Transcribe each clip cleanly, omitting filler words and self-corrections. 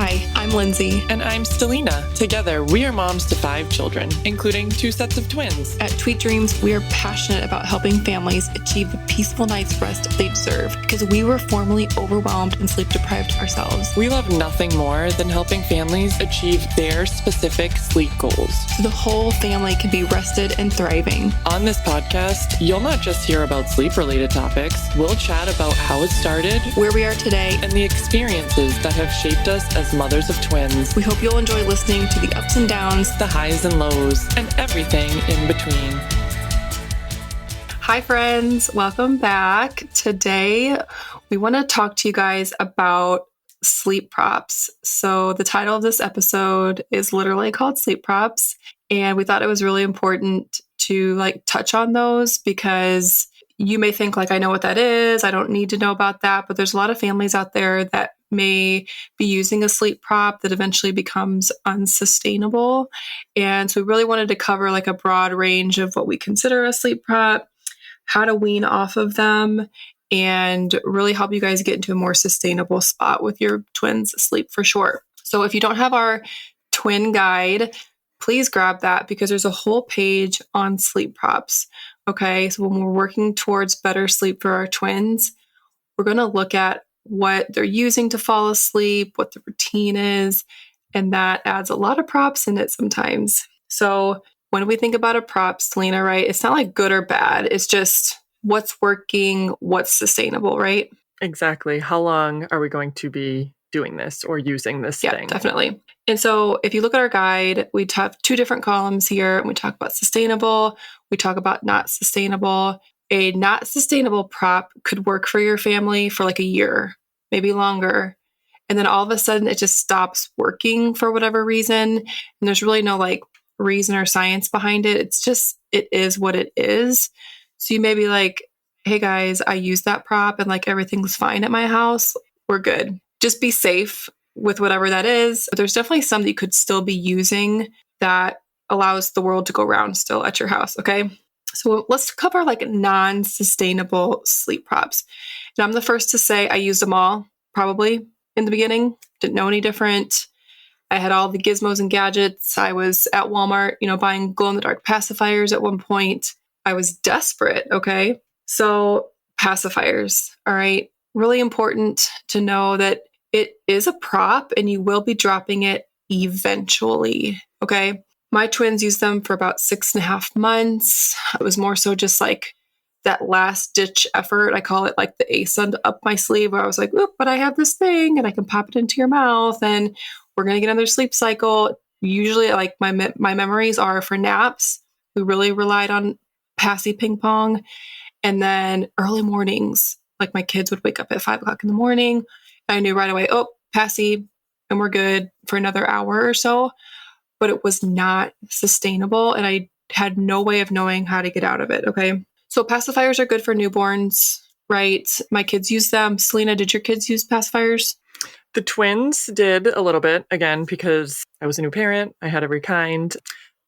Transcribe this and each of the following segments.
Hi, I'm Lindsay. And I'm Stelina. Together, we are moms to 5 children, including 2 sets of twins. At Tweet Dreams, we are passionate about helping families achieve the peaceful night's rest they deserve because we were formerly overwhelmed and sleep deprived ourselves. We love nothing more than helping families achieve their specific sleep goals, so the whole family can be rested and thriving. On this podcast, you'll not just hear about sleep-related topics. We'll chat about how it started, where we are today, and the experiences that have shaped us as mothers of twins. We hope you'll enjoy listening to the ups and downs, the highs and lows, and everything in between. Hi, friends. Welcome back. Today, we want to talk to you guys about sleep props. So the title of this episode is literally called Sleep Props. And we thought it was really important to touch on those because you may think I know what that is. I don't need to know about that. But there's a lot of families out there that may be using a sleep prop that eventually becomes unsustainable. And so we really wanted to cover a broad range of what we consider a sleep prop, how to wean off of them, and really help you guys get into a more sustainable spot with your twins' sleep for sure. So if you don't have our twin guide, please grab that because there's a whole page on sleep props. Okay, so when we're working towards better sleep for our twins, we're going to look at what they're using to fall asleep, what the routine is, and that adds a lot of props in it sometimes. So when we think about a prop, Stelina, right, it's not good or bad. It's just what's working, what's sustainable, right? Exactly. How long are we going to be doing this or using this thing? Yeah, definitely. And so if you look at our guide, we have 2 different columns here. And we talk about sustainable. We talk about not sustainable. A not sustainable prop could work for your family for a year, maybe longer. And then all of a sudden it just stops working for whatever reason. And there's really no reason or science behind it. It's just, it is what it is. So you may be hey guys, I use that prop and everything's fine at my house. We're good. Just be safe with whatever that is. But there's definitely some that you could still be using that allows the world to go round still at your house. Okay. So let's cover non-sustainable sleep props. And I'm the first to say I used them all probably in the beginning. Didn't know any different. I had all the gizmos and gadgets. I was at Walmart, buying glow-in-the-dark pacifiers at one point. I was desperate. Okay. So pacifiers. All right. Really important to know that it is a prop and you will be dropping it eventually. Okay. My twins used them for about 6.5 months. It was more so just that last ditch effort. I call it the ace up my sleeve where I was oop, but I have this thing and I can pop it into your mouth and we're going to get another sleep cycle. Usually my memories are for naps. We really relied on passy ping pong. And then early mornings, my kids would wake up at 5 o'clock in the morning. I knew right away, oh, passy, and we're good for another hour or so. But it was not sustainable. And I had no way of knowing how to get out of it. Okay. So pacifiers are good for newborns, right? My kids use them. Stelina, did your kids use pacifiers? The twins did a little bit, again, because I was a new parent. I had every kind.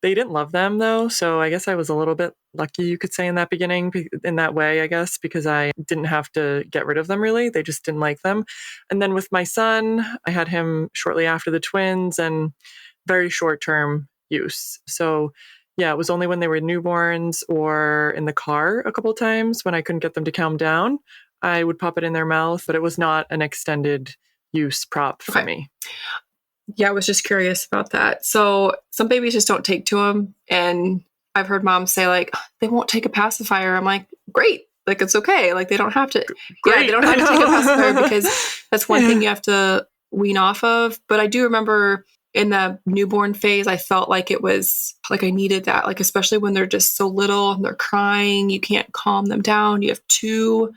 They didn't love them, though. So I guess I was a little bit lucky, you could say, in that beginning, in that way, I guess, because I didn't have to get rid of them, really. They just didn't like them. And then with my son, I had him shortly after the twins and very short-term use. So yeah, it was only when they were newborns or in the car a couple of times when I couldn't get them to calm down, I would pop it in their mouth, but it was not an extended use prop for me. Yeah, I was just curious about that. So some babies just don't take to them. And I've heard moms say they won't take a pacifier. I'm great. It's okay. They don't have to. Great. Yeah, they don't have to take a pacifier because that's one thing you have to wean off of. But I do remember in the newborn phase, I felt it was I needed that, especially when they're just so little and they're crying, you can't calm them down. You have two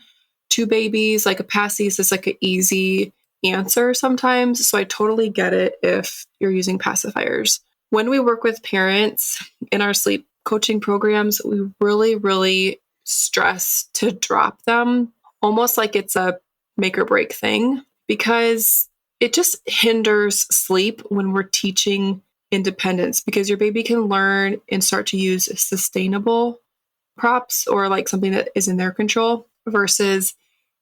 babies, a passy is just an easy answer sometimes. So I totally get it if you're using pacifiers. When we work with parents in our sleep coaching programs, we really, really stress to drop them almost it's a make or break thing because it just hinders sleep when we're teaching independence because your baby can learn and start to use sustainable props or something that is in their control versus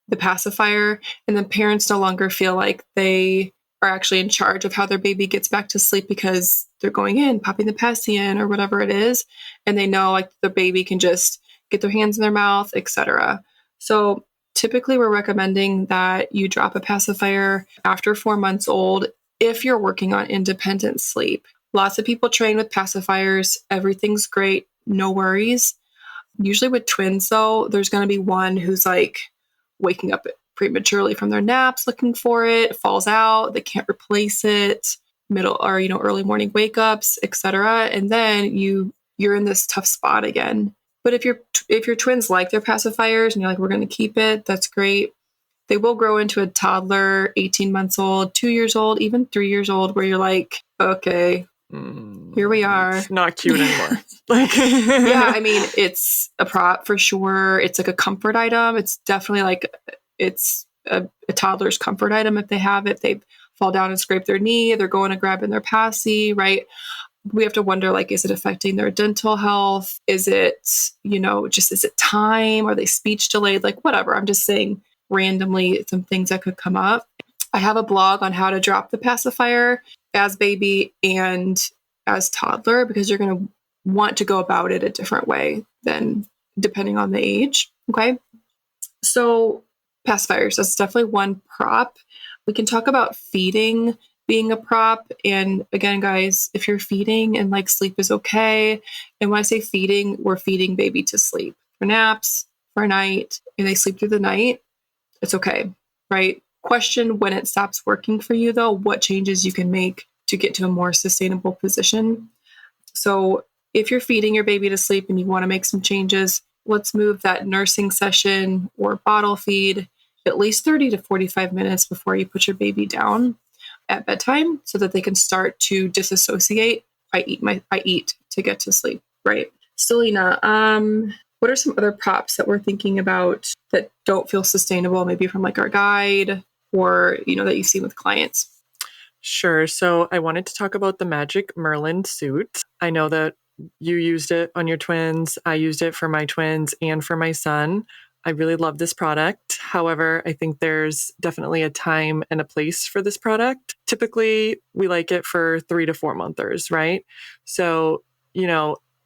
the pacifier. And then parents no longer feel like they are actually in charge of how their baby gets back to sleep because they're going in, popping the passy in or whatever it is. And they know like the baby can just get their hands in their mouth, etc. So typically we're recommending that you drop a pacifier after 4 months old if you're working on independent sleep. Lots of people train with pacifiers. Everything's great. No worries. Usually with twins, though, there's going to be one who's like waking up prematurely from their naps looking for it, falls out, they can't replace it, middle or early morning wake ups, etc. And then you're in this tough spot again. But if your twins like their pacifiers and you're like, we're going to keep it, that's great. They will grow into a toddler, 18 months old, 2 years old, even 3 years old, where you're like, okay, here we are. It's not cute anymore. Like, yeah, I mean, it's a prop for sure. It's like a comfort item. It's definitely like it's a toddler's comfort item if they have it. They fall down and scrape their knee. They're going to grab in their passy, right? We have to wonder, like, is it affecting their dental health? Is it, is it time? Are they speech delayed? Like, whatever. I'm just saying randomly some things that could come up. I have a blog on how to drop the pacifier as baby and as toddler because you're going to want to go about it a different way than depending on the age. Okay. So pacifiers, that's definitely one prop. We can talk about feeding being a prop. And again, guys, if you're feeding and like sleep is okay. And when I say feeding, we're feeding baby to sleep for naps, for a night, and they sleep through the night. It's okay, right? Question when it stops working for you, though, what changes you can make to get to a more sustainable position. So if you're feeding your baby to sleep and you want to make some changes, let's move that nursing session or bottle feed at least 30 to 45 minutes before you put your baby down at bedtime so that they can start to disassociate. I eat to get to sleep, right? Selena, what are some other props that we're thinking about that don't feel sustainable, maybe from like our guide or, that you've seen with clients? Sure. So I wanted to talk about the Magic Merlin suit. I know that you used it on your twins. I used it for my twins and for my son. I really love this product. However, I think there's definitely a time and a place for this product. Typically, we like it for 3 to 4 monthers, right? So,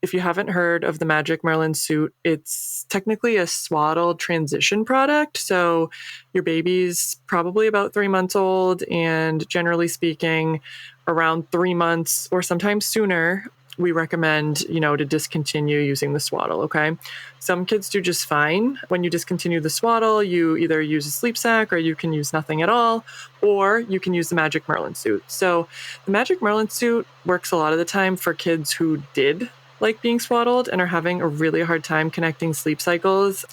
if you haven't heard of the Magic Merlin suit, it's technically a swaddled transition product. So your baby's probably about 3 months old, and generally speaking, around 3 months or sometimes sooner, we recommend, to discontinue using the swaddle, okay? Some kids do just fine. When you discontinue the swaddle, you either use a sleep sack or you can use nothing at all, or you can use the Magic Merlin suit. So the Magic Merlin suit works a lot of the time for kids who did like being swaddled and are having a really hard time connecting sleep cycles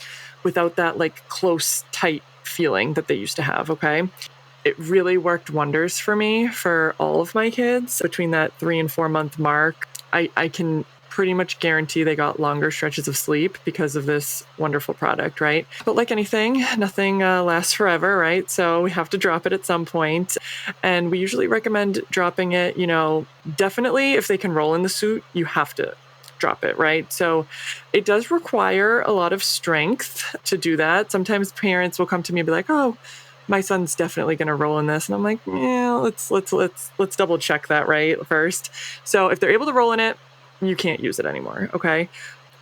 without that like close, tight feeling that they used to have, okay? It really worked wonders for me for all of my kids between that 3 and 4 month mark. I can pretty much guarantee they got longer stretches of sleep because of this wonderful product, right? But like anything, nothing lasts forever, right? So we have to drop it at some point. And we usually recommend dropping it, definitely if they can roll in the suit, you have to drop it, right? So it does require a lot of strength to do that. Sometimes parents will come to me and be like, oh, my son's definitely going to roll in this. And I'm like, yeah, let's double check that, right? First. So if they're able to roll in it, you can't use it anymore. Okay.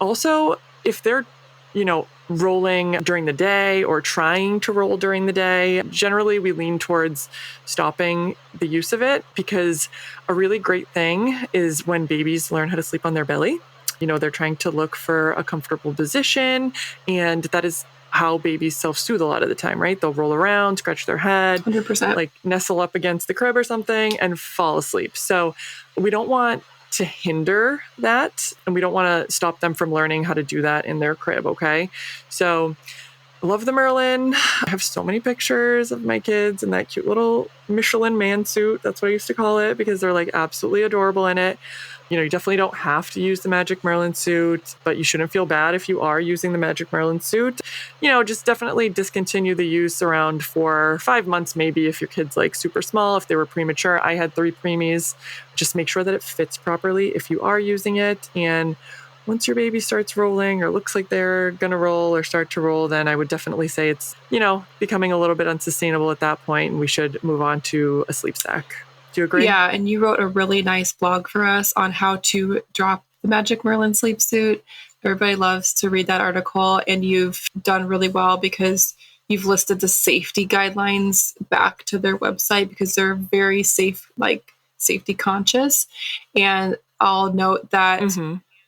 Also, if they're, rolling during the day or trying to roll during the day, generally we lean towards stopping the use of it because a really great thing is when babies learn how to sleep on their belly. They're trying to look for a comfortable position, and that is how babies self-soothe a lot of the time, right? They'll roll around, scratch their head, 100%. like nestle up against the crib or something and fall asleep. So we don't want to hinder that, and we don't want to stop them from learning how to do that in their crib, okay? So I love the Merlin. I have so many pictures of my kids in that cute little Michelin man suit. That's what I used to call it because they're like absolutely adorable in it. You definitely don't have to use the Magic Merlin suit, but you shouldn't feel bad if you are using the Magic Merlin suit. Just definitely discontinue the use around 4 or 5 months, maybe if your kid's like super small, if they were premature. I had 3 preemies. Just make sure that it fits properly if you are using it. And once your baby starts rolling or looks like they're going to roll or start to roll, then I would definitely say it's, becoming a little bit unsustainable at that point, and we should move on to a sleep sack. Do you agree? Yeah, and you wrote a really nice blog for us on how to drop the Magic Merlin sleep suit. Everybody loves to read that article, and you've done really well because you've listed the safety guidelines back to their website because they're very safe, safety conscious. And I'll note that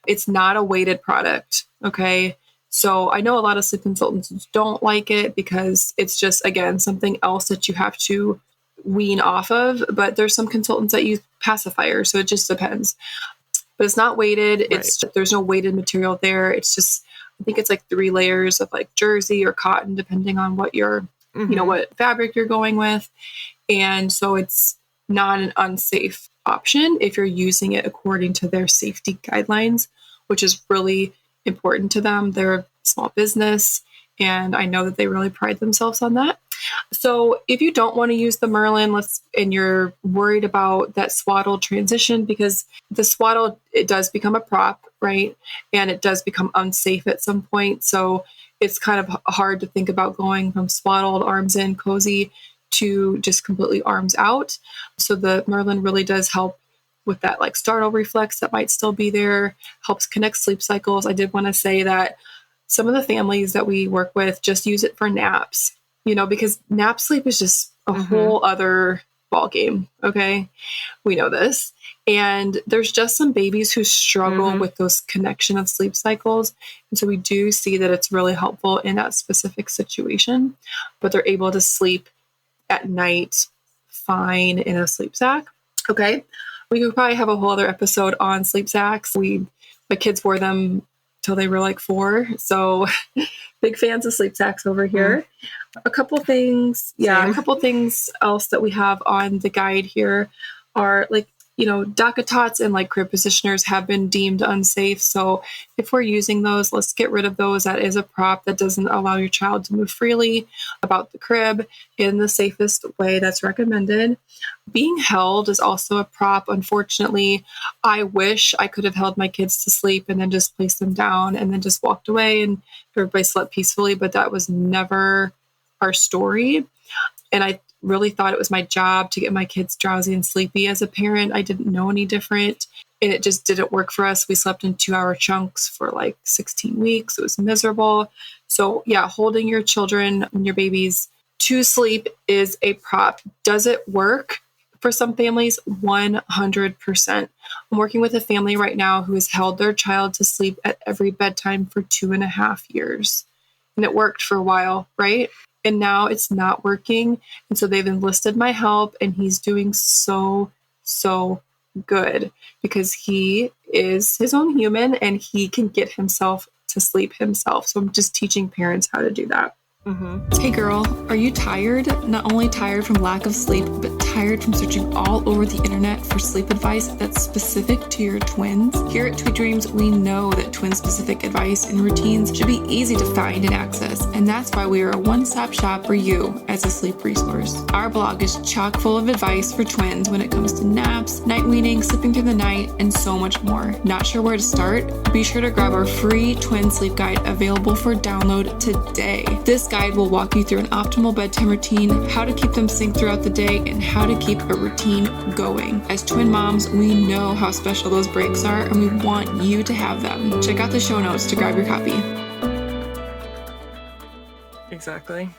it's not a weighted product. Okay. So I know a lot of sleep consultants don't like it because it's just, again, something else that you have to wean off of. But there's some consultants that use pacifiers. So it just depends. But it's not weighted. Right. There's no weighted material there. It's just, I think it's like 3 layers of like jersey or cotton, depending on what what fabric you're going with. And so it's not an unsafe option if you're using it according to their safety guidelines, which is really important to them. They're a small business, and I know that they really pride themselves on that. So if you don't want to use the Merlin, and you're worried about that swaddle transition, because the swaddle, it does become a prop, right? And it does become unsafe at some point. So it's kind of hard to think about going from swaddled, arms in, cozy, to just completely arms out. So the Merlin really does help with that like startle reflex that might still be there, helps connect sleep cycles. I did want to say that some of the families that we work with just use it for naps, because nap sleep is just a whole other ball game. Okay. We know this. And there's just some babies who struggle with those connection of sleep cycles. And so we do see that it's really helpful in that specific situation, but they're able to sleep at night fine in a sleep sack. Okay. We could probably have a whole other episode on sleep sacks. My kids wore them till they were like 4. So big fans of sleep sacks over here. A couple things else that we have on the guide here are like, DACA tots and like crib positioners have been deemed unsafe. So if we're using those, let's get rid of those. That is a prop that doesn't allow your child to move freely about the crib in the safest way that's recommended. Being held is also a prop. Unfortunately, I wish I could have held my kids to sleep and then just placed them down and then just walked away and everybody slept peacefully, but that was never our story. And I really thought it was my job to get my kids drowsy and sleepy as a parent. I didn't know any different, and it just didn't work for us. We slept in 2-hour chunks for like 16 weeks. It was miserable. So yeah, holding your children and your babies to sleep is a prop. Does it work? For some families, 100%. I'm working with a family right now who has held their child to sleep at every bedtime for 2.5 years. And it worked for a while, right? And now it's not working. And so they've enlisted my help, and he's doing so, so good because he is his own human and he can get himself to sleep himself. So I'm just teaching parents how to do that. Hey girl, are you tired? Not only tired from lack of sleep, but tired from searching all over the internet for sleep advice that's specific to your twins? Here at Tweet Dreams, we know that twin-specific advice and routines should be easy to find and access, and that's why we are a one-stop shop for you as a sleep resource. Our blog is chock full of advice for twins when it comes to naps, night weaning, sleeping through the night, and so much more. Not sure where to start? Be sure to grab our free twin sleep guide available for download today. This guide will walk you through an optimal bedtime routine, how to keep them synced throughout the day, and how to keep a routine going. As twin moms, we know how special those breaks are, and we want you to have them. Check out the show notes to grab your copy. Exactly.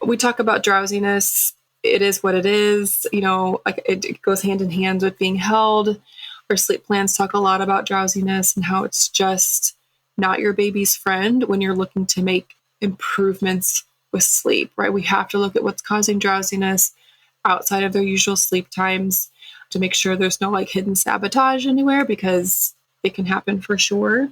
We talk about drowsiness. It is what it is. It goes hand in hand with being held. Our sleep plans talk a lot about drowsiness and how it's just not your baby's friend when you're looking to make improvements with sleep, right? We have to look at what's causing drowsiness outside of their usual sleep times to make sure there's no like hidden sabotage anywhere, because it can happen for sure.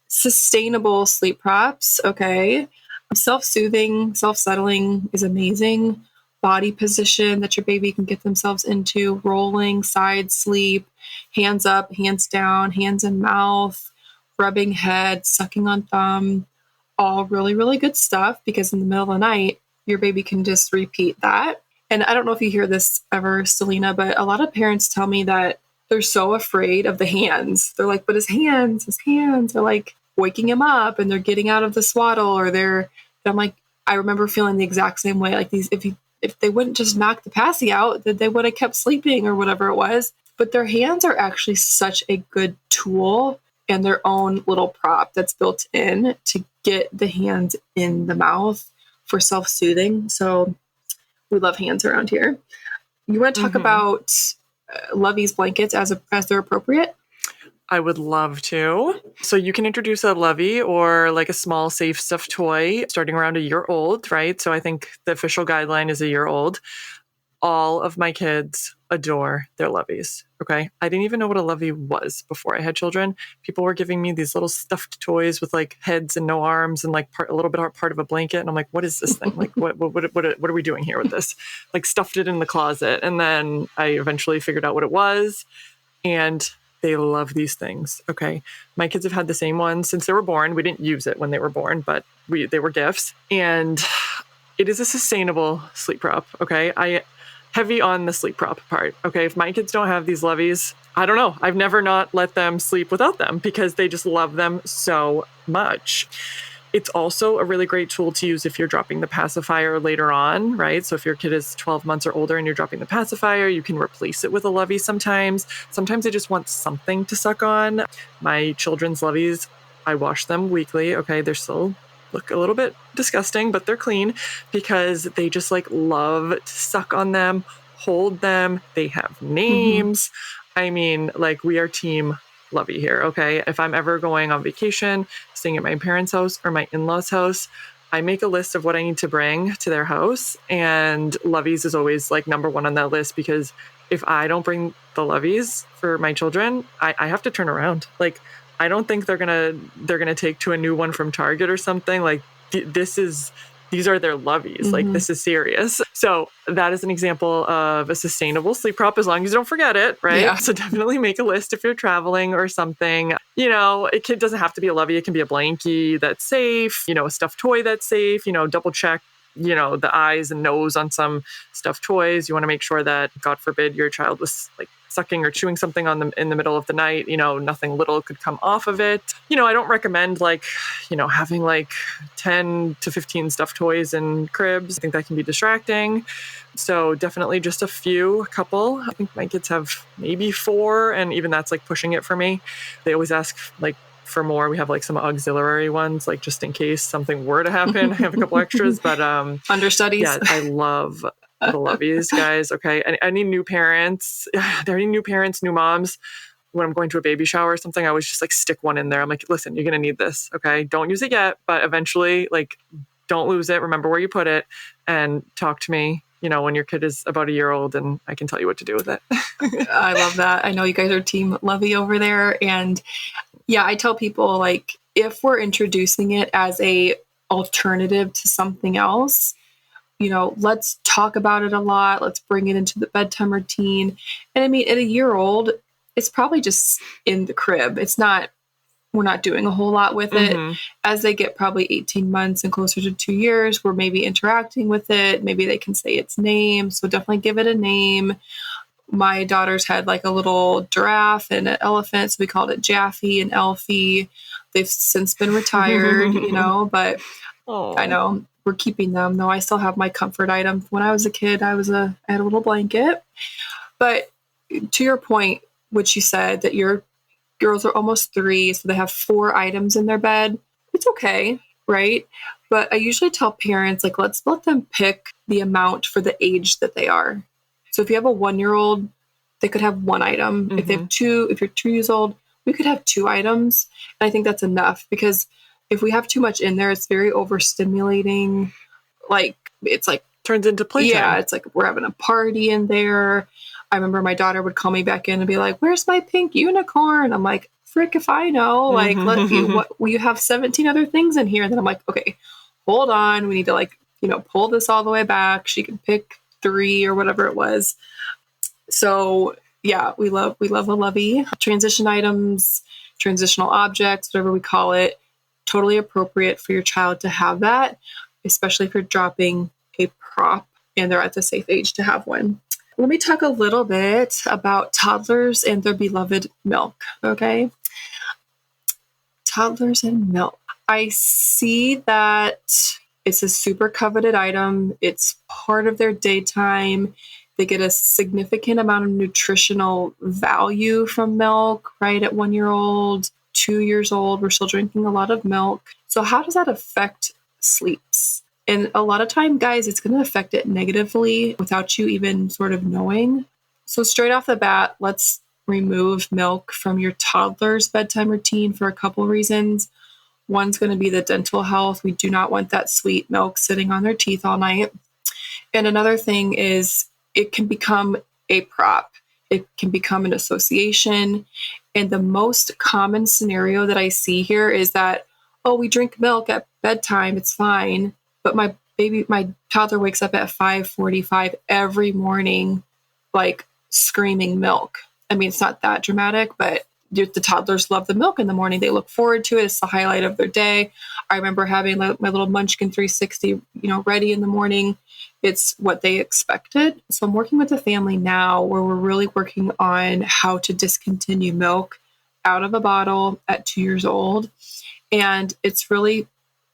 Sustainable sleep props. Okay. Self-soothing, self-settling is amazing. Body position that your baby can get themselves into, rolling, side sleep, hands up, hands down, hands in mouth, rubbing head, sucking on thumb. All really, really good stuff, because in the middle of the night, your baby can just repeat that. And I don't know if you hear this ever, Selena, but a lot of parents tell me that they're so afraid of the hands. They're like, but his hands are like waking him up, and they're getting out of the swaddle, or I'm like, I remember feeling the exact same way. Like these, if they wouldn't just knock the passy out, that they would have kept sleeping or whatever it was. But their hands are actually such a good tool and their own little prop that's built in to get the hands in the mouth for self-soothing. So we love hands around here. You want to talk about Lovey's blankets as they're appropriate? I would love to. So you can introduce a Lovey or like a small safe stuffed toy starting around a year old, right? So I think the official guideline is a year old. All of my kids adore their Loveys. Okay. I didn't even know what a Lovey was before I had children. People were giving me these little stuffed toys with like heads and no arms and like a little bit part of a blanket. And I'm like, what is this thing? Like, what are we doing here with this? Like stuffed it in the closet. And then I eventually figured out what it was. And they love these things. Okay. My kids have had the same ones since they were born. We didn't use it when they were born, but they were gifts. And it is a sustainable sleep prop. Okay. Heavy on the sleep prop part. Okay. If my kids don't have these Loveys, I don't know. I've never not let them sleep without them because they just love them so much. It's also a really great tool to use if you're dropping the pacifier later on, right? So if your kid is 12 months or older and you're dropping the pacifier, you can replace it with a Lovey sometimes. Sometimes they just want something to suck on. My children's Loveys, I wash them weekly. Okay, they're still look a little bit disgusting, but they're clean because they just like love to suck on them, hold them. They have names. I mean, like we are team Lovey here. Okay. If I'm ever going on vacation, staying at my parents' house or my in-laws' house, I make a list of what I need to bring to their house. And Loveys is always like number one on that list because if I don't bring the Loveys for my children, I have to turn around. Like, I don't think they're gonna take to a new one from Target or something. Like these are their Loveys. Like this is serious. So that is an example of a sustainable sleep prop as long as you don't forget it, right? Yeah. So definitely make a list if you're traveling or something. You know, it doesn't have to be a Lovey. It can be a blankie that's safe, you know, a stuffed toy that's safe, you know, double check, you know, the eyes and nose on some stuffed toys. You want to make sure that, God forbid, your child was like sucking or chewing something on them in the middle of the night, you know, nothing little could come off of it. You know, I don't recommend like, you know, having like 10 to 15 stuffed toys in cribs. I think that can be distracting. So definitely just a couple. I think my kids have maybe 4, and even that's like pushing it for me. They always ask like for more. We have like some auxiliary ones, like just in case something were to happen. I have a couple extras, but understudies. Yeah, I love the Loveys, guys. Okay. And any new parents, new moms, when I'm going to a baby shower or something, I always just like stick one in there. I'm like, listen, you're going to need this. Okay. Don't use it yet, but eventually, like, don't lose it. Remember where you put it and talk to me, you know, when your kid is about a year old and I can tell you what to do with it. I love that. I know you guys are team Lovey over there. And yeah, I tell people like, if we're introducing it as a alternative to something else, you know, let's talk about it a lot. Let's bring it into the bedtime routine. And I mean, at a year old, it's probably just in the crib. We're not doing a whole lot with it. As they get probably 18 months and closer to 2 years, we're maybe interacting with it. Maybe they can say its name. So definitely give it a name. My daughters had like a little giraffe and an elephant. So we called it Jaffe and Elfie. They've since been retired, you know, but I know we're keeping them, though I still have my comfort item. When I was a kid, I had a little blanket. But to your point, which you said that your girls are almost 3, so they have 4 items in their bed. It's okay, right? But I usually tell parents, like, let's let them pick the amount for the age that they are. So if you have a 1-year-old, they could have 1 item. If they have 2, if you're 2 years old, we could have 2 items. And I think that's enough because if we have too much in there, it's very overstimulating. Like, it's like turns into playtime. Yeah, it's like we're having a party in there. I remember my daughter would call me back in and be like, "Where's my pink unicorn?" I'm like, "Frick if I know." Like, you have 17 other things in here. And then I'm like, "Okay, hold on. We need to like, you know, pull this all the way back. She can pick 3 or whatever it was." So yeah, we love a Lovey. Transition items, transitional objects, whatever we call it, totally appropriate for your child to have that, especially if you're dropping a prop and they're at the safe age to have one. Let me talk a little bit about toddlers and their beloved milk, okay? Toddlers and milk. I see that it's a super coveted item. It's part of their daytime. They get a significant amount of nutritional value from milk, right? At 1 year old, 2 years old, we're still drinking a lot of milk. So, how does that affect sleeps? And a lot of time, guys, it's going to affect it negatively without you even sort of knowing. So, straight off the bat, let's remove milk from your toddler's bedtime routine for a couple reasons. One's going to be the dental health. We do not want that sweet milk sitting on their teeth all night. And another thing is it can become a prop, it can become an association. And the most common scenario that I see here is that, oh, we drink milk at bedtime, it's fine. But my toddler wakes up at 5:45 every morning, like screaming milk. I mean, it's not that dramatic, but the toddlers love the milk in the morning. They look forward to it. It's the highlight of their day. I remember having my little Munchkin 360, ready in the morning. It's what they expected. So I'm working with a family now where we're really working on how to discontinue milk out of a bottle at 2 years old. And it's really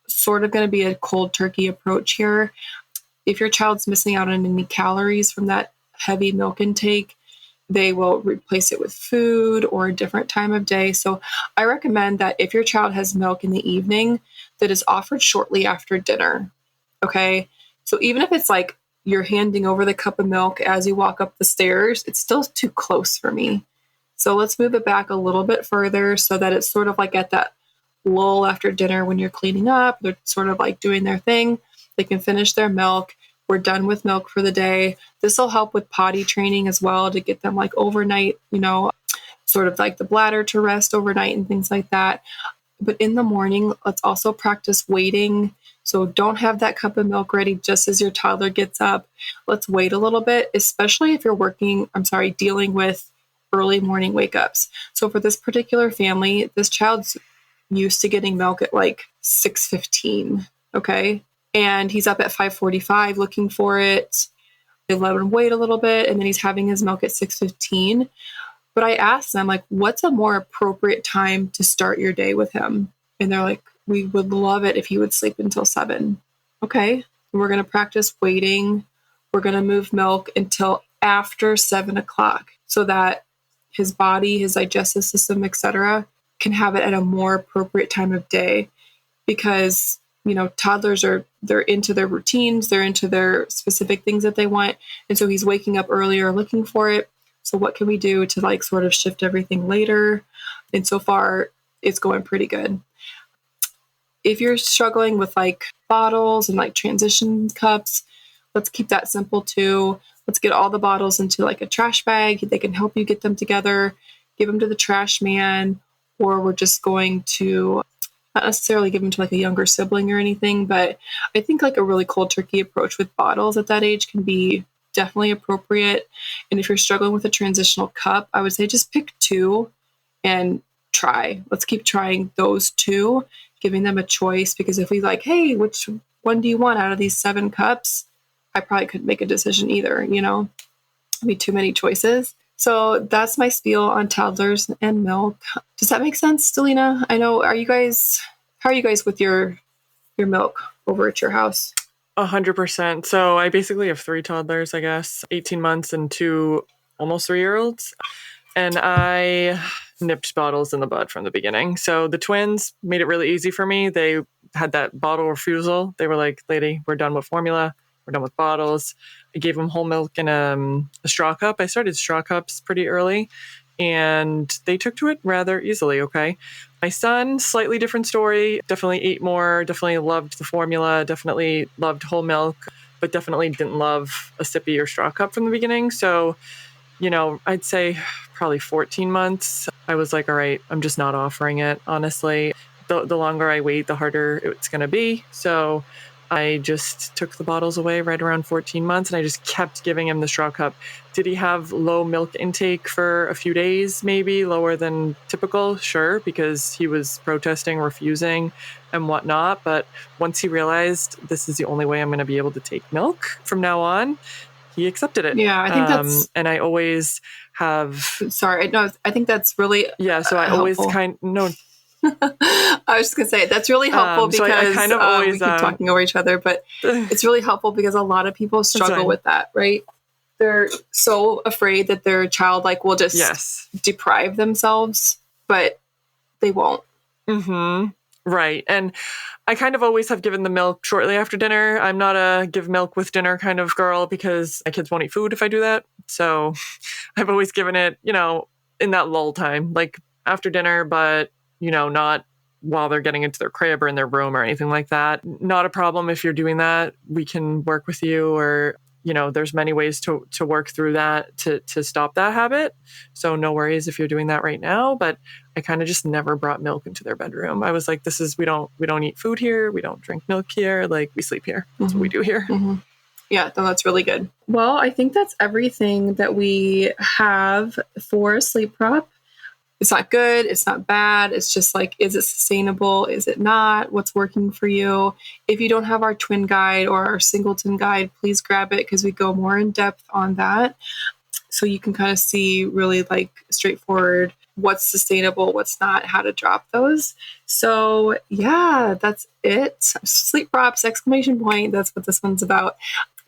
sort of going to be a cold turkey approach here. If your child's missing out on any calories from that heavy milk intake, they will replace it with food or a different time of day. So I recommend that if your child has milk in the evening, that is offered shortly after dinner. Okay. So even if it's like you're handing over the cup of milk as you walk up the stairs, it's still too close for me. So let's move it back a little bit further so that it's sort of like at that lull after dinner when you're cleaning up. They're sort of like doing their thing. They can finish their milk. We're done with milk for the day. This will help with potty training as well to get them like overnight, sort of like the bladder to rest overnight and things like that. But in the morning, let's also practice waiting. So don't have that cup of milk ready just as your toddler gets up. Let's wait a little bit, especially if you're dealing with early morning wake ups. So for this particular family, this child's used to getting milk at like 6:15, okay? And he's up at 5:45 looking for it. They let him wait a little bit, and then he's having his milk at 6:15. But I asked them, like, what's a more appropriate time to start your day with him? And they're like, we would love it if he would sleep until 7. Okay, we're going to practice waiting. We're going to move milk until after 7 o'clock so that his body, his digestive system, etc., can have it at a more appropriate time of day. Because toddlers they're into their routines, they're into their specific things that they want, and so he's waking up earlier looking for it. So what can we do to like sort of shift everything later? And so far it's going pretty good. If you're struggling with like bottles and like transition cups, let's keep that simple too. Let's get all the bottles into like a trash bag. They can help you get them together, give them to the trash man, or we're just going to not necessarily give them to like a younger sibling or anything, but I think like a really cold turkey approach with bottles at that age can be definitely appropriate. And if you're struggling with a transitional cup, I would say just pick 2 and try. Let's keep trying those 2, giving them a choice, because if we like, hey, which one do you want out of these 7 cups? I probably couldn't make a decision either, It'd be too many choices. So that's my spiel on toddlers and milk. Does that make sense, Delina? I know. How are you guys with your milk over at your house? 100%. So I basically have 3 toddlers, I guess, 18 months and 2 almost 3-year-olds. And I nipped bottles in the bud from the beginning. So the twins made it really easy for me. They had that bottle refusal. They were like, lady, we're done with formula. We're done with bottles. I gave them whole milk in a straw cup. I started straw cups pretty early, and they took to it rather easily, okay? My son, slightly different story. Definitely ate more, definitely loved the formula, definitely loved whole milk, but definitely didn't love a sippy or straw cup from the beginning. So, I'd say probably 14 months, I was like, all right, I'm just not offering it, honestly. The longer I wait, the harder it's going to be. So I just took the bottles away right around 14 months, and I just kept giving him the straw cup. Did he have low milk intake for a few days, maybe lower than typical? Sure, because he was protesting, refusing, and whatnot. But once he realized this is the only way I'm going to be able to take milk from now on, he accepted it. Yeah, I think that's... And I always have... Sorry, no, I think that's really Yeah, so I always helpful. No. I was just going to say, that's really helpful because I kind of always, we keep talking over each other, but it's really helpful because a lot of people struggle with that, right? They're so afraid that their child will just deprive themselves, but they won't. Mm-hmm. Right. And I kind of always have given the milk shortly after dinner. I'm not a give milk with dinner kind of girl because my kids won't eat food if I do that. So I've always given it, in that lull time, like after dinner, but, not while they're getting into their crib or in their room or anything like that. Not a problem if you're doing that. We can work with you, or, there's many ways to work through that to stop that habit. So no worries if you're doing that right now. But I kind of just never brought milk into their bedroom. I was like, we don't eat food here. We don't drink milk here. Like, we sleep here. That's what we do here. Mm-hmm. Yeah, no, that's really good. Well, I think that's everything that we have for a sleep prop. It's not good. It's not bad. It's just is it sustainable? Is it not? What's working for you? If you don't have our twin guide or our singleton guide, please grab it because we go more in depth on that. So you can kind of see really straightforward what's sustainable, what's not, how to drop those. So yeah, that's it. Sleep props, ! That's what this one's about.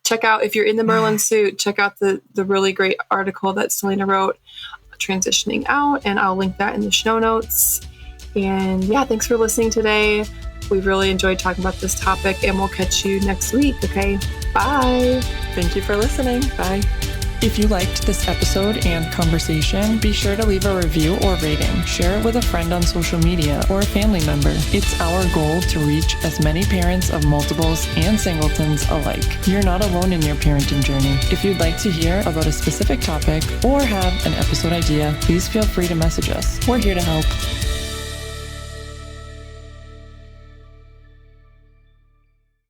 Check out, if you're in the Merlin suit, check out the really great article that Selena wrote, Transitioning Out, and I'll link that in the show notes. And yeah, thanks for listening today. We've really enjoyed talking about this topic, and we'll catch you next week. Okay, bye. Thank you for listening. Bye. If you liked this episode and conversation, be sure to leave a review or rating. Share it with a friend on social media or a family member. It's our goal to reach as many parents of multiples and singletons alike. You're not alone in your parenting journey. If you'd like to hear about a specific topic or have an episode idea, please feel free to message us. We're here to help.